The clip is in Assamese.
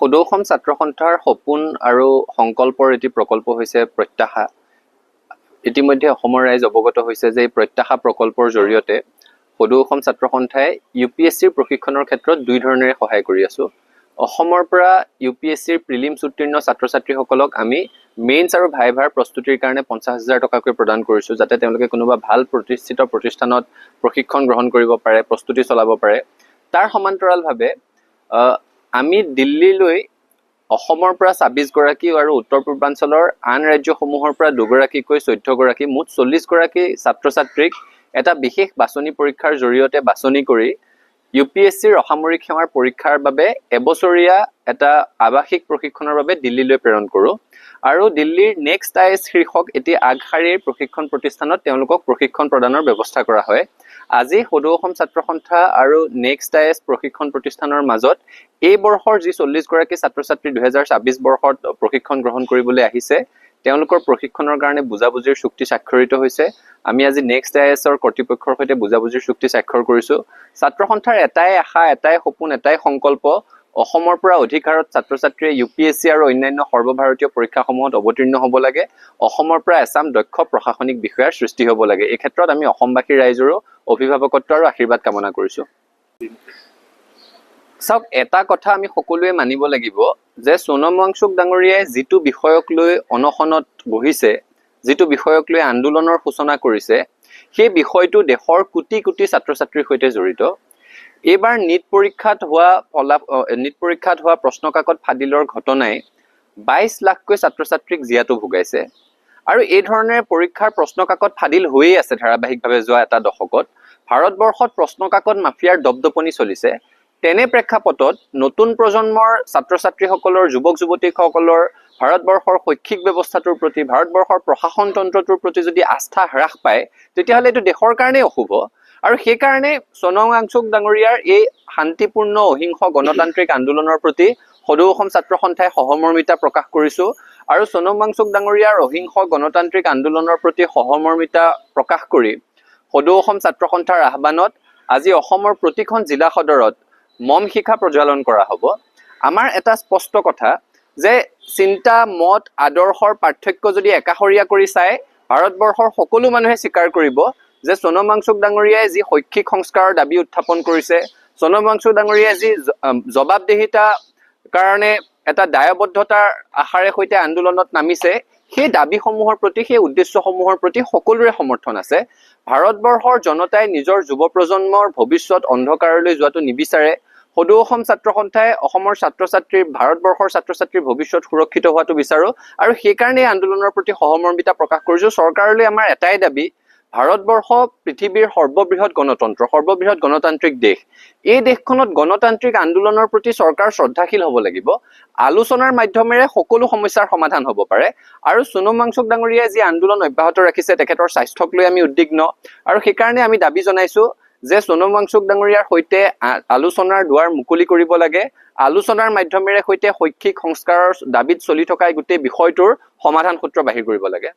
সদৌ অসম ছাত্ৰ সন্থাৰ সপোন আৰু সংকল্পৰ এটি প্ৰকল্প হৈছে প্ৰত্যাশা। ইতিমধ্যে অসমৰ ৰাইজ অৱগত হৈছে যে এই প্ৰত্যাশা প্ৰকল্পৰ জৰিয়তে সদৌ অসম ছাত্ৰ সন্থাই UPSCৰ প্ৰশিক্ষণৰ ক্ষেত্ৰত দুই ধৰণেৰে সহায় কৰি আছো। অসমৰ পৰা UPSCৰ প্ৰিলিমছ উত্তীৰ্ণ ছাত্ৰ ছাত্ৰীসকলক আমি মেইনছ আৰু ভাইভাৰ প্ৰস্তুতিৰ কাৰণে 50,000 টকাকৈ প্ৰদান কৰিছো, যাতে তেওঁলোকে কোনোবা ভাল প্ৰতিষ্ঠিত প্ৰতিষ্ঠানত প্ৰশিক্ষণ গ্ৰহণ কৰিব পাৰে, প্ৰস্তুতি চলাব পাৰে। তাৰ সমান্তৰালভাৱে আমি দিল্লীলৈ অসমৰ পৰা 26 গৰাকী আৰু উত্তৰ পূৰ্বাঞ্চলৰ আন ৰাজ্যসমূহৰ পৰা 2 গৰাকীকৈ 14 গৰাকী মুঠ 40 গৰাকী ছাত্ৰ ছাত্ৰীক এটা বিশেষ বাছনি পৰীক্ষাৰ জৰিয়তে বাছনি কৰি UPSCৰ অসামৰিক সেৱাৰ পৰীক্ষাৰ বাবে এবছৰীয়া এটা আৱাসিক প্ৰশিক্ষণৰ বাবে দিল্লীলৈ প্ৰেৰণ কৰোঁ। আৰু দিল্লীৰ নেক্সট IAS শীৰ্ষক এটি আগশাৰীৰ প্ৰশিক্ষণ প্ৰতিষ্ঠানত তেওঁলোকক প্ৰশিক্ষণ প্ৰদানৰ ব্যৱস্থা কৰা হয়। আজি সদৌ অসম ছাত্ৰ সন্থা আৰু নেক্সট IAS প্ৰশিক্ষণ প্ৰতিষ্ঠানৰ মাজত এই বৰ্ষৰ যি 40 গৰাকী ছাত্ৰ ছাত্ৰী 2026 বৰ্ষত প্ৰশিক্ষণ গ্ৰহণ কৰিবলৈ আহিছে, তেওঁলোকৰ প্ৰশিক্ষণৰ কাৰণে বুজাবুজিৰ চুক্তি স্বাক্ষৰিত হৈছে। আমি আজি নেক্সট IASৰ কৰ্তৃপক্ষৰ সৈতে বুজাবুজিৰ চুক্তি স্বাক্ষৰ কৰিছো। ছাত্ৰ সন্থাৰ এটাই আশা, এটাই সপোন, এটাই সংকল্প, অসমৰ পৰা অধিক হাৰত ছাত্ৰ ছাত্ৰীয়ে UPSC আৰু অন্যান্য সৰ্বভাৰতীয় পৰীক্ষাসমূহত অৱতীৰ্ণ হ'ব লাগে। অসমৰ পৰা এচাম দক্ষ প্ৰশাসনিক বিষয়াৰ সৃষ্টি হ'ব লাগে। এই ক্ষেত্ৰত আমি অসমবাসী ৰাইজৰো অভিভাৱকত্ব আৰু আশীৰ্বাদ কামনা কৰিছো। চাওক, এটা কথা আমি সকলোৱে মানিব লাগিব যে সোনম ৱাংচুক ডাঙৰীয়াই যিটো বিষয়ক লৈ অনশনত বহিছে, যিটো বিষয়ক লৈ আন্দোলনৰ সূচনা কৰিছে, সেই বিষয়টো দেশৰ কোটি কোটি ছাত্ৰ ছাত্ৰীৰ সৈতে জড়িত। এইবাৰ নিট পৰীক্ষাত হোৱা প্ৰশ্ন কাকত ফাদিলৰ ঘটনাই 22 লাখকৈ ছাত্ৰ ছাত্ৰীক জীয়াতু ভুগাইছে। আৰু এই ধৰণে পৰীক্ষাৰ প্ৰশ্ন কাকত ফাদিল হৈয়ে আছে ধাৰাবাহিকভাৱে যোৱা এটা দশকত। ভাৰতবৰ্ষত প্ৰশ্ন কাকত মাফিয়াৰ দপদপনি চলিছে। তেনে প্ৰেক্ষাপটত নতুন প্ৰজন্মৰ ছাত্ৰ ছাত্ৰীসকলৰ, যুৱক যুৱতীসকলৰ ভাৰতবৰ্ষৰ শৈক্ষিক ব্যৱস্থাটোৰ প্ৰতি, ভাৰতবৰ্ষৰ প্ৰশাসন তন্ত্ৰটোৰ প্ৰতি যদি আস্থা হ্ৰাস পায়, তেতিয়াহ'লে এইটো দেশৰ কাৰণেই অশুভ। আৰু সেইকাৰণে সোনম ৱাংচুক ডাঙৰীয়াৰ এই শান্তিপূৰ্ণ অহিংস গণতান্ত্ৰিক আন্দোলনৰ প্ৰতি সদৌ অসম ছাত্ৰ সন্থাই সহমৰ্মিতা প্ৰকাশ কৰিছো। আৰু সোনম ৱাংচুক ডাঙৰীয়াৰ অহিংস গণতান্ত্ৰিক আন্দোলনৰ প্ৰতি সহমৰ্মিতা প্ৰকাশ কৰি সদৌ অসম ছাত্ৰ সন্থাৰ আহ্বানত আজি অসমৰ প্ৰতিখন জিলা সদৰত মম শিখা প্ৰজ্বলন কৰা হ'ব। আমাৰ এটা স্পষ্ট কথা যে চিন্তা, মত, আদৰ্শৰ পাৰ্থক্য যদি একাষৰীয়া কৰি চায়, ভাৰতবৰ্ষৰ সকলো মানুহে স্বীকাৰ কৰিব যে সোনম ৱাংচুক ডাঙৰীয়াই যি শৈক্ষিক সংস্কাৰৰ দাবী উত্থাপন কৰিছে, সোনম ৱাংচুক ডাঙৰীয়াই যি জবাবদিহিতা কাৰণে এটা দায়বদ্ধতাৰ আশাৰে সৈতে আন্দোলনত নামিছে, সেই দাবীসমূহৰ প্ৰতি, সেই উদ্দেশ্যসমূহৰ প্ৰতি সকলোৰে সমৰ্থন আছে। ভাৰতবৰ্ষৰ জনতাই নিজৰ যুৱ প্ৰজন্মৰ ভৱিষ্যত অন্ধকাৰলৈ যোৱাটো নিবিচাৰে। সদৌ অসম ছাত্ৰ সন্থাই অসমৰ ছাত্ৰ ছাত্ৰীৰ, ভাৰতবৰ্ষৰ ছাত্ৰ ছাত্ৰীৰ ভৱিষ্যত সুৰক্ষিত হোৱাটো বিচাৰো। আৰু সেইকাৰণে আন্দোলনৰ প্ৰতি সহমৰ্মিতা প্ৰকাশ কৰিছো। চৰকাৰলৈ আমাৰ এটাই দাবী, ভাৰতবৰ্ষ পৃথিৱীৰ সৰ্ববৃহৎ গণতন্ত্ৰ, সৰ্ববৃহৎ গণতান্ত্ৰিক দেশ। এই দেশখনত গণতান্ত্ৰিক আন্দোলনৰ প্ৰতি চৰকাৰ শ্ৰদ্ধাশীল হ'ব লাগিব। আলোচনাৰ মাধ্যমেৰে সকলো সমস্যাৰ সমাধান হ'ব পাৰে। আৰু সোনম ৱাংচুক ডাঙৰীয়াই যি আন্দোলন অব্যাহত ৰাখিছে, তেখেতৰ স্বাস্থ্যক লৈ আমি উদ্বিগ্ন। আৰু সেইকাৰণে আমি দাবী জনাইছো যে সোনম ৱাংচুক ডাঙৰীয়াৰ সৈতে আলোচনাৰ দুৱাৰ মুকলি কৰিব লাগে। আলোচনাৰ মাধ্যমেৰে সৈতে শৈক্ষিক সংস্কাৰৰ দাবীত চলি থকা গোটেই বিষয়টোৰ সমাধান সূত্ৰ বাহিৰ কৰিব লাগে।